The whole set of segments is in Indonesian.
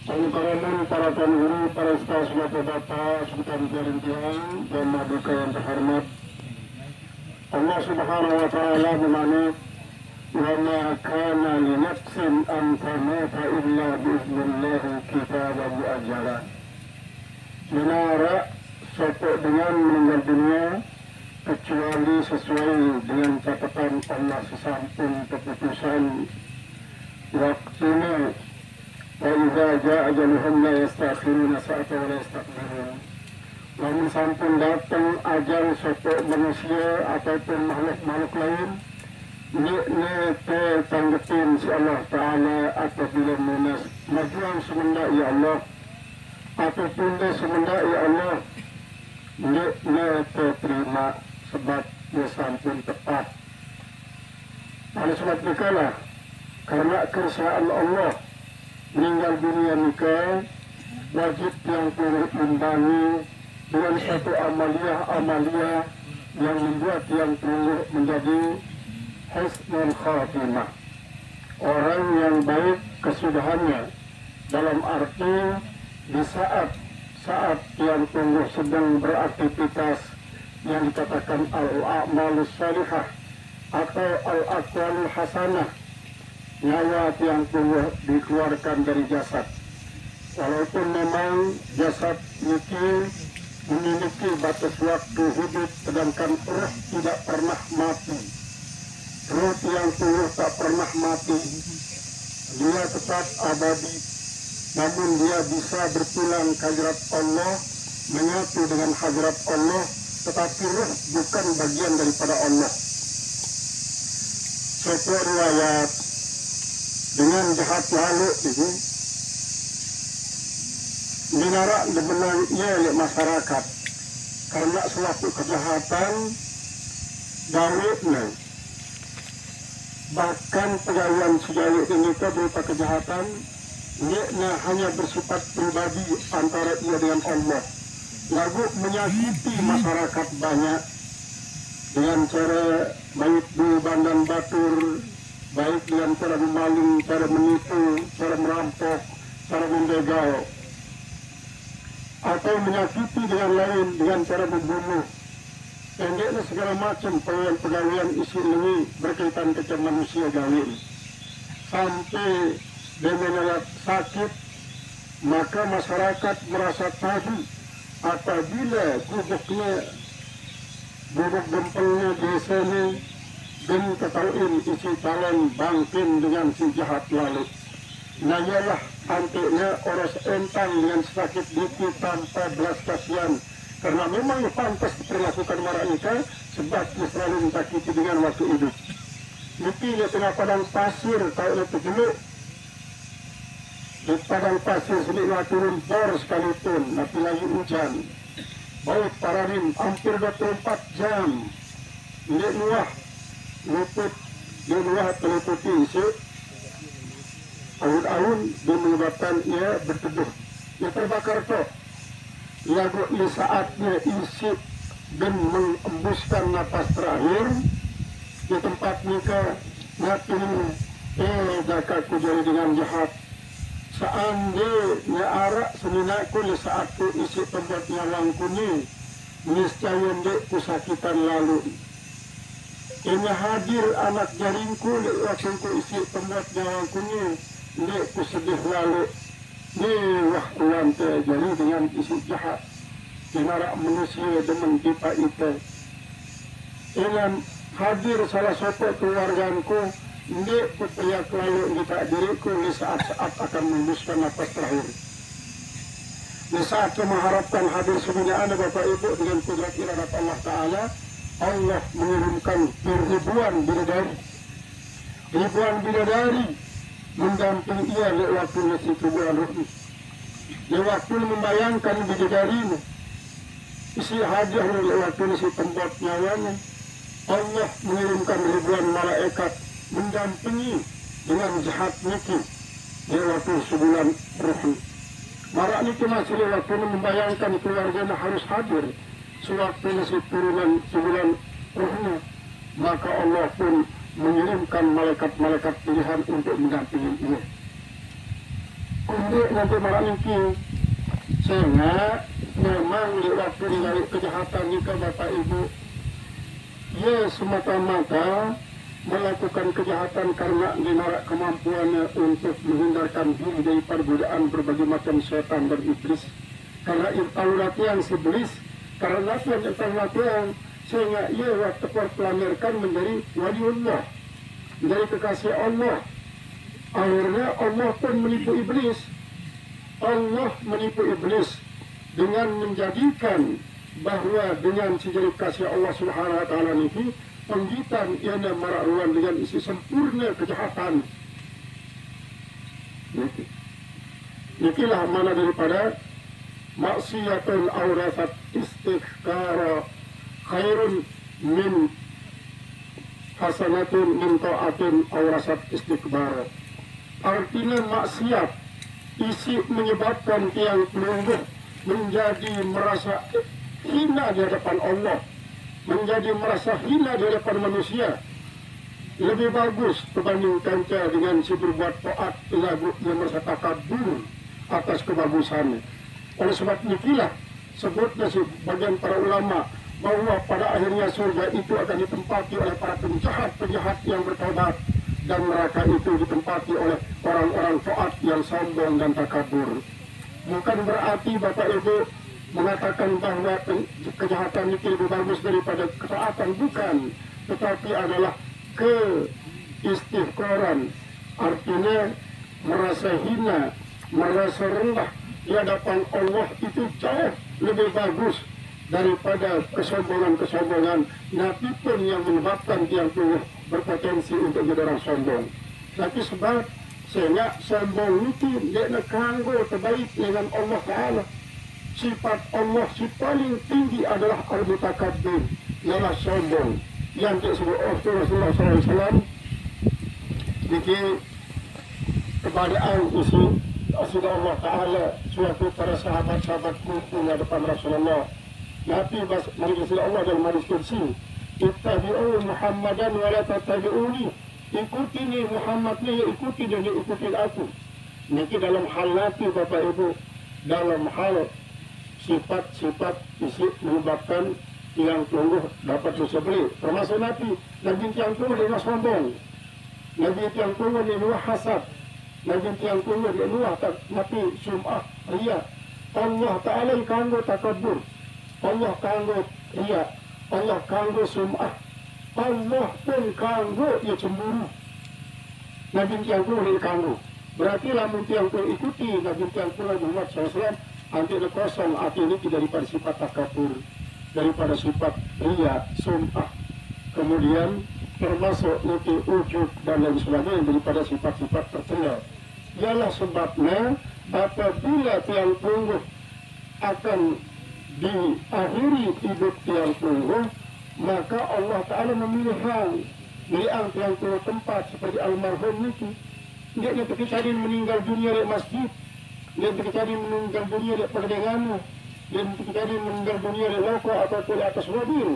Pengkaraman para penghuni, para staf bapak-bapak, sultan perintian, dan maduka yang terhormat. Allah Subhanahu wa Ta'ala bermaksud, "Wa ma kana li nafsin an tamuta illa biiznillah kitaban muajjalan." Menara sopok dengan meninggal dunia kecuali sesuai dengan catatan Allah sesampun keputusan waktunya. Wa idza jaa ajaluhum la yastakhiruna sa'atan wa la yastaqdimun. Namun sampun datang ajal sopok manusia ataupun makhluk-makhluk lain, ni tanggepin si Allah Ta'ala apabila munas majuan semendak ya Allah ataupun dia semendak ya Allah, ni terima sebab dia sampun tepat. Oleh sebab itulah karena kersaan Allah meninggal dunia nikah wajib yang turut membangi dengan satu amalia yang membuat yang turut menjadi husnul khatimah, orang yang baik kesudahannya, dalam arti di saat yang tunggu sedang beraktivitas yang dikatakan al-a'malus salihah atau al-aqwalul hasanah, nyawa yang tunggu dikeluarkan dari jasad. Walaupun memang jasad itu memiliki batas waktu hidup, sedangkan roh tidak pernah mati. Roh yang tunggu tak pernah mati, dia tetap abadi. Namun dia bisa berpulang ke hadirat Allah, menyatu dengan hadirat Allah, tetapi roh bukan bagian daripada Allah. Sebuah riwayat dengan jahat lalu itu dinarak dibenang ia oleh masyarakat karena suatu kejahatan Dawidnya, bahkan pegawaian sejauh ini itu berupa kejahatan dia hanya bersifat pribadi antara ia dengan Allah, lalu menyakiti masyarakat banyak dengan cara baik beban dan batur, baik dengan cara memaling, cara menipu, cara merampok, cara membegal, atau menyakiti dengan lain dengan cara membunuh. Pendeknya segala macam pegawaian isi ini berkaitan dengan manusia gawin. Sampai dia menolak sakit, maka masyarakat merasa tahu apabila bubuk gempelnya desa ini dan ketahuin isi talon bangkin dengan si jahat lalu. Nanyalah antiknya orang entang dengan sakit dikit tanpa belas kasihan, karena memang pantas diperlakukan mereka sebab dia selalu disakiti dengan waktu hidup. Mungkin dia tengah padang pasir, tahu dia terjeluk. Di padang pasir sediklah turun bor sekalipun, tapi lagi hujan. Baut pararim hampir 24 jam. Dia luah, luput, dia luah terliputi isi. Ahun-ahun dia menyebabkan ia berteduh. Ia terbakar toh. Lagu di saatnya isi dan mengembuskan napas terakhir di tempat nikah, ngatin jakatku jadi dengan jahat. Seandainya arak seminaku di saat ku isi tempat nyawangku ni, niscaya dek kusakitan lalu. Ini hadir anak jaringku di waktu ku isi tempat nyawangku ni, dek ku sedih lalu. Ni wah uante jadi dengan isi jahat. Inarak manusia dengan kita itu. Dengan hadir salah satu keluarganku, ini kuteriak lalu kita diriku di saat-saat akan mengembuskan nafas terakhir. Di saat mengharapkan hadir semuanya anda Bapak Ibu dengan kudrat iradat Allah Ta'ala, Allah mengirimkan ribuan bidadari. Ribuan bidadari mendampingi ia lewat waktu tubuhan ruhi. Lewat waktu membayangkan bidadarimu. Isi hadiah lewat waktu tempat nyawanya. Allah mengirimkan ribuan malaikat mendampingi dengan jahat niki di waktu sebulan ruhi. Marak niki masih waktu membayangkan keluarganya harus hadir sewaktu nasi turunan sebulan ruhi, maka Allah pun mengirimkan malaikat-malaikat pilihan untuk mendampingi ini. Kundi nanti marah niki. Sehingga memang di waktu ningali kejahatan jika Bapak Ibu ya semata-mata melakukan kejahatan karena dinarak kemampuannya untuk menghindarkan diri daripada godaan berbagai macam setan dan iblis. Karena itu latihan si iblis, karena latihan sehingga ia waktu terpelamirkan menjadi waliullah, menjadi kekasih Allah. Akhirnya Allah pun menipu iblis. Allah menipu iblis dengan menjadikan bahwa dengan sejadi kasih Allah Subhanahu wa taala ini penggitan iana mararuan dengan isi sempurna kejahatan. Nikilah mana daripada maksiatul awrasat istighfara khairun min hasanatun min ta'atin awrasat istighfara. Artinya maksiat isi menyebabkan tiang pelungguh menjadi merasa hina di hadapan Allah, menjadi merasa hina di hadapan manusia. Lebih bagus berbandingkan dengan si berbuat taat lagu yang merasa takabur atas kebagusannya. Oleh sebab itulah sebutnya sebagian para ulama bahwa pada akhirnya surga itu akan ditempati oleh para penjahat-penjahat yang bertobat, dan neraka itu ditempati oleh orang-orang taat yang sombong dan takabur. Bukan berarti Bapak Ibu mengatakan bahwa kejahatan itu lebih bagus daripada ketaatan, bukan, tetapi adalah keistighfaran, artinya merasa hina, merasa rendah di hadapan Allah itu jauh lebih bagus daripada kesombongan-kesombongan Nabi pun yang menyebabkan tiang tubuh berpotensi untuk jadi orang sombong. Tapi sebab sehingga sombong itu dia nak kanggo terbaik dengan Allah Ta'ala. Sifat Allah si paling tinggi adalah al-mutakabbir, ialah sombong. Yang disebut Rasulullah SAW jadi kepadaan isi sudah Allah Ta'ala suatu para sahabat-sahabatku punya depan Rasulullah. Nabi majelis Allah dan majelis kursi, ittabi'u Muhammadan wa la tattabi'uni. Ikuti ni Muhammad ni, ikuti dan ikuti aku. Ini dalam hal nanti Bapak Ibu, dalam hal sifat-sifat isi menyebabkan yang tunggu dapat disebeli. Termasuk Nabi yang tunggu dia sombong. Nabi yang tunggu dia luah hasad. Nabi yang tunggu dia luah mati sum'ah, ria. Allah Ta'ala kanggo takabur. Allah kanggo ria, Allah kanggo sum'ah, Allah pun kanggo dia cemburu. Nabi yang pun dia kanggo. Berarti lamun yang pun ikuti Nabi yang pun Muhammad SAW, nanti kosong hati ini daripada sifat takabur, daripada sifat ria, sum'ah. Kemudian termasuk nanti ujub dan lain sebagainya daripada sifat-sifat tercela. Ialah sebabnya apabila tiang tunggu akan diakhiri hidup tiang tunggu, maka Allah Ta'ala memilih yang tiang tunggu tempat seperti almarhum itu. Dia ketika dia meninggal dunia di masjid, dia ketika dia meninggal dunia di perdagangan, dia ketika dia meninggal dunia di loko atau di atas mobil,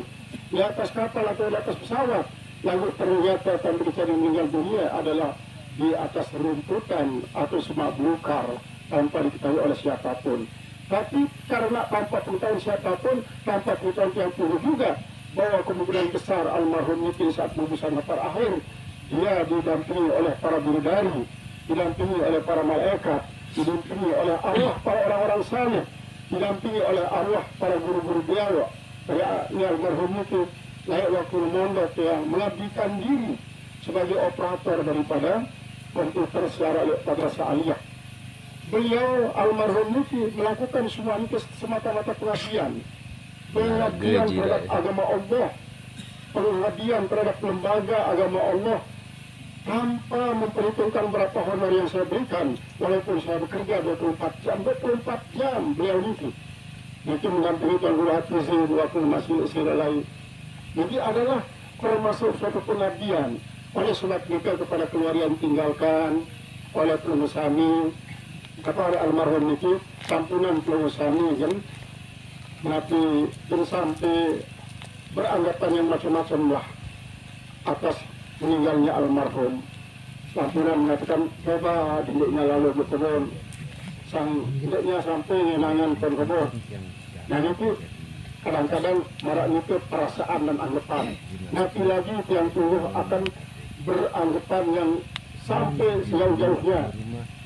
di atas kapal atau di atas pesawat. Lalu ternyata ketika dia meninggal dunia adalah di atas rumputan atau semak belukar tanpa diketahui oleh siapapun. Tapi karena tanpa pengetahuan siapapun, tanpa pengetahuan yang puluh juga, bahwa kemungkinan besar almarhum itu saat mengubusan nafas akhir, dia didampingi oleh para bidadari, didampingi oleh para malaikat, didampingi oleh arwah para orang-orang saleh, didampingi oleh arwah para guru-guru beliau. Ini almarhum itu layak waktu mondok yang mengabdikan diri sebagai operator daripada komputer secara madrasah aliyah. Beliau almarhum itu melakukan semua itu semata-mata pengabdian terhadap agama Allah, pengabdian terhadap lembaga agama Allah, tanpa memperhitungkan berapa honor yang saya berikan. Walaupun saya bekerja 24 jam beliau itu mendampingi Tuan Guru Hafizi, waktu masih istirahat lain. Jadi adalah termasuk suatu pengabdian. Oleh sebab itu kepada keluarga yang tinggalkan oleh pengusaha kepada almarhum itu sampunan pengusaha kan, mati dan sampai beranggapan yang macam-macam lah atas meninggalnya almarhum. Sampunan mengatakan coba dindiknya lalu betul sang hidupnya sampai ngenangan pun kebur. Dan itu kadang-kadang marak itu perasaan dan anggapan. Nanti lagi tiang tunggu akan beranggapan yang sampai sejauh-jauhnya.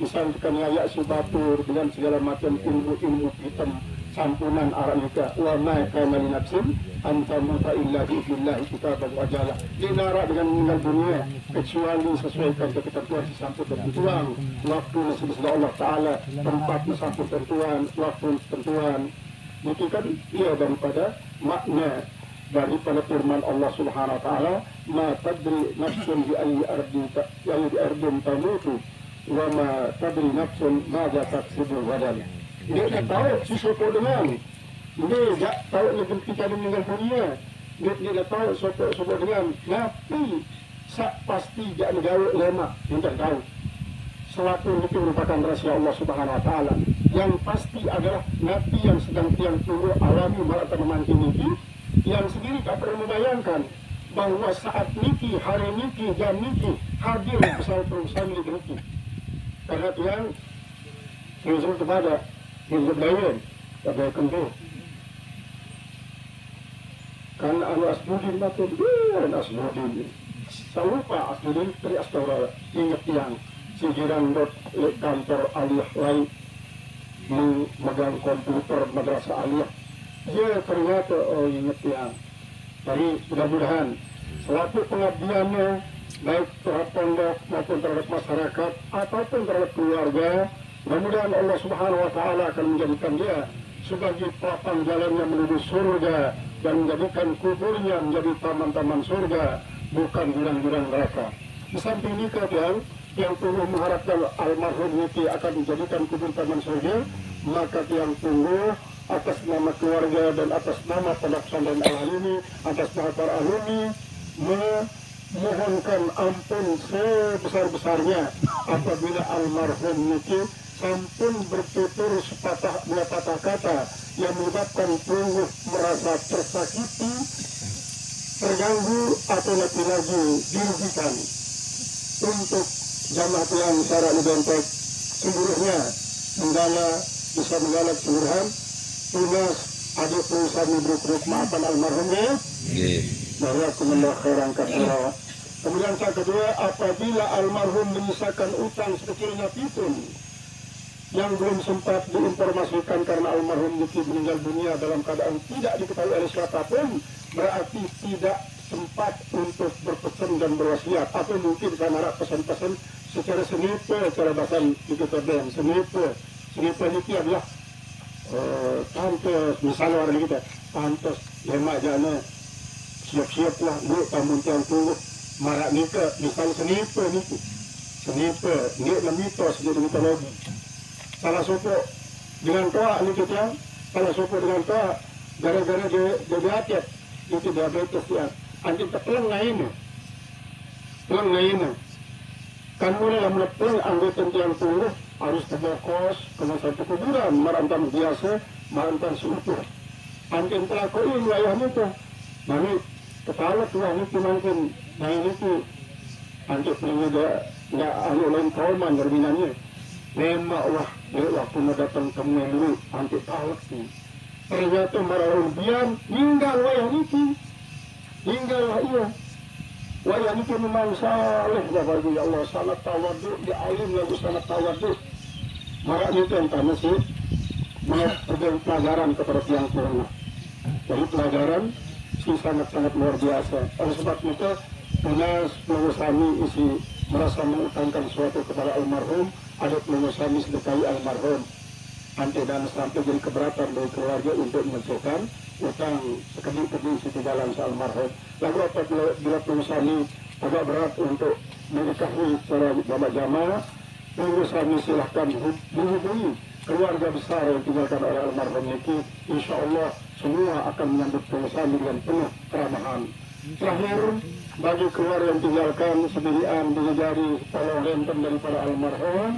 Misalkan ayat subatur dengan segala macam ilmu-ilmu hitam sampunan arah juga wa ma kana li nafsin an tamuta illa bi idznillah kitaban ajalah. Dinara dengan meninggal dunia kecuali sesuai dengan ketentuan sampai ketentuan waktu sesuai Allah Taala, tempat sampai ketentuan waktu ketentuan. Itu kan ia daripada makna daripada firman Allah Subhanahu wa taala, ma tadri nafsun bi ayyi ardin tamutu wa ma tadri nafsun madza taksibu gadan. Dia tak tahu sesuatu dengan dia tak tahu lebih kita meninggal dunia. Dia tak tahu sesuatu dengan tapi sak pasti dia negara lemak dia tak tahu. Suatu itu merupakan rahasia Allah Subhanahu wa taala. Yang pasti adalah nabi yang sedang tiang tunggu alami malah memanti niki yang sendiri tak perlu membayangkan bahwa saat niki, hari niki, jam niki hadir besar perusahaan niki. Karena tiang sesuatu kepada hidup lain, tapi kentu. Kan anu Asmudin makin dan Asmudin. Saya lupa Asmudin dari Astaura ingat yang si jirang dot kantor aliyah lain memegang komputer madrasah aliyah. Dia ternyata ingat yang. Jadi mudah-mudahan selaku pengabdiannya baik terhadap pondok maupun terhadap masyarakat ataupun terhadap keluarga, mudah-mudahan Allah Subhanahu wa taala akan menjadikan dia sebagai pelapang jalannya menuju surga dan menjadikan kuburnya menjadi taman-taman surga, bukan jurang-jurang neraka. Di samping nikah yang tunggu mengharapkan almarhum Niki akan menjadikan kubur taman surga, maka yang tunggu atas nama keluarga dan atas nama pondok pesantren Al-Halimi, atas nama para alumni memohonkan ampun sebesar-besarnya apabila almarhum Niki sampun bertutur sepatah dua patah kata yang menyebabkan tunggu merasa tersakiti, terganggu atau lebih lagi dirugikan. Untuk jamaah yang secara identik seluruhnya bisa menggalak seluruhan tunas adik perusahaan grup maafan almarhumnya. Jazakumullah khairan katsira. Kemudian yang kedua, apabila almarhum menyisakan utang sekecilnya pun yang belum sempat diinformasikan karena almarhum Niki meninggal dunia dalam keadaan tidak diketahui oleh siapapun, berarti tidak sempat untuk berpesan dan berwasiat, atau mungkin karena pesan-pesan secara senipe, secara bahasa kita dan senipe Niki adalah pantas, misalnya orang kita pantas lemak jana siap-siaplah bu tamun tiang tunggu marak nikah, misalnya senipe ini mitos jadi mitologi. Salah sopo dengan toa ini kita, salah sopo dengan toa gara-gara dia diatet itu diabetes ya. Anjing terpelang lain kan mulai yang melepeng anggota tiang tunggu harus terbokos kena satu kuburan marantan biasa marantan seutuh anjing telakoin wilayahnya tuh mami kepala tua itu mungkin nah ini tuh anjing punya nggak anu lain kauman berbinanya lemak wah waktu mau datang temu dulu anjing talak sih ternyata marahun biar tinggal wayah itu tinggallah iya wayah itu memang saleh Bapak Ibu ya Allah, sangat tawadhu, dia alim lagu sangat tawadhu. Maka itu yang kami sih memberikan pelajaran kepada tiang tunggu. Jadi pelajaran sih sangat-sangat luar biasa. Oleh sebab itu tunas pengusami isi merasa mengutangkan sesuatu kepada almarhum, ada pengusami sedekahi almarhum. Nanti dan sampai jadi keberatan dari keluarga untuk menyelesaikan utang sekedip-kedip situ jalan almarhum. Lalu apabila pengusami agak berat untuk menikahi secara jamaah, pengusami silahkan menghubungi keluarga besar yang tinggalkan oleh almarhum Niki. Insya Allah semua akan menyambut pengusami dengan penuh keramahan. Terakhir, bagi keluarga yang tinggalkan sendirian dengan jari tolong lempeng daripada almarhum,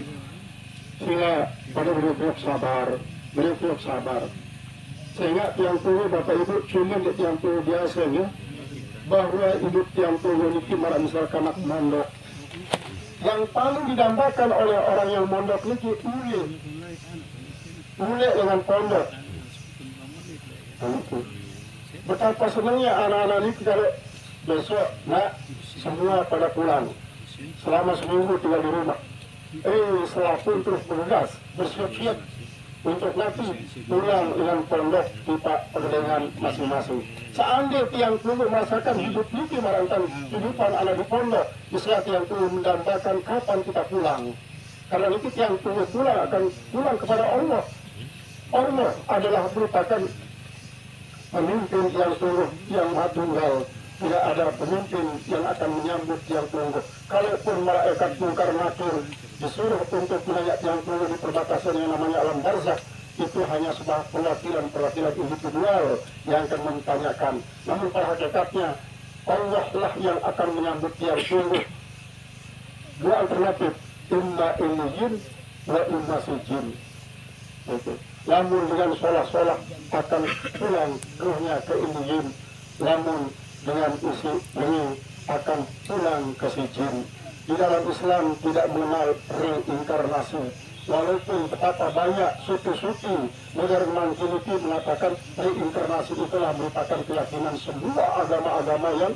sila pada beriflok sabar. Sehingga tiang tunggu Bapak Ibu cuma di tiang tunggu biasanya bahwa hidup tiang tunggu ini malah misalkan anak mondok yang paling didambakan oleh orang yang mondok ini mulai dengan pondok. Betapa senangnya anak-anak ini kalau besok nak semua pada pulang selama seminggu tinggal di rumah. Setelah pun terus bergegas bersiap-siap untuk nanti pulang dengan pondok kita dengan masing-masing. Seandainya tiang tunggu merasakan hidup ini merantau kehidupan anak di pondok, istilah tiang tunggu mendambakan kapan kita pulang. Karena itu tiang tunggu pulang akan pulang kepada Allah. Allah adalah merupakan pemimpin yang tunggu yang maha tunggal. Tidak ada pemimpin yang akan menyambut tiang tunggu. Kalaupun malaikat mungkar nakir disuruh untuk melihat tiang tunggu di perbatasan yang namanya alam barzakh, itu hanya sebuah perwakilan individual yang akan mentanyakan. Namun pada hakikatnya Allah lah yang akan menyambut tiang tunggu. Dua alternatif, imma illiyin wa imma sijin. Namun dengan sholah-sholah akan pulang ruhnya ke illiyin. Namun dengan isi ini akan pulang ke sijin. Di dalam Islam tidak mengenal reinkarnasi. Walaupun betapa banyak sufi-sufi modern manjiliti mengatakan reinkarnasi itulah merupakan keyakinan semua agama-agama yang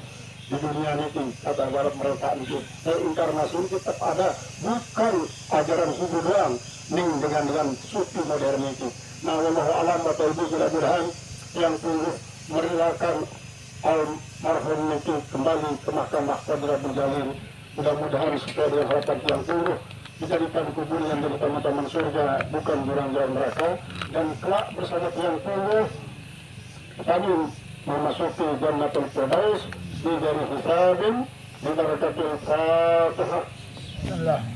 di dunia ini. Kata Barat mereka itu reinkarnasi itu tetap ada, bukan ajaran Hindu doang ning dengan sufi modern itu. Nah, wallahu alam Bapak Ibu mudah-mudahan yang tunggu merelakan almarhum itu kembali ke Mahkamah Qadiratul Jalil. Mudah-mudahan supaya dengan harapan yang tunggu dijadikan kuburnya dari taman-taman surga, bukan jurang-jurang neraka, dan kelak bersama tiang tunggu kami memasuki Jannatul Firdaus di dari hisabin di barakatul Fatihah.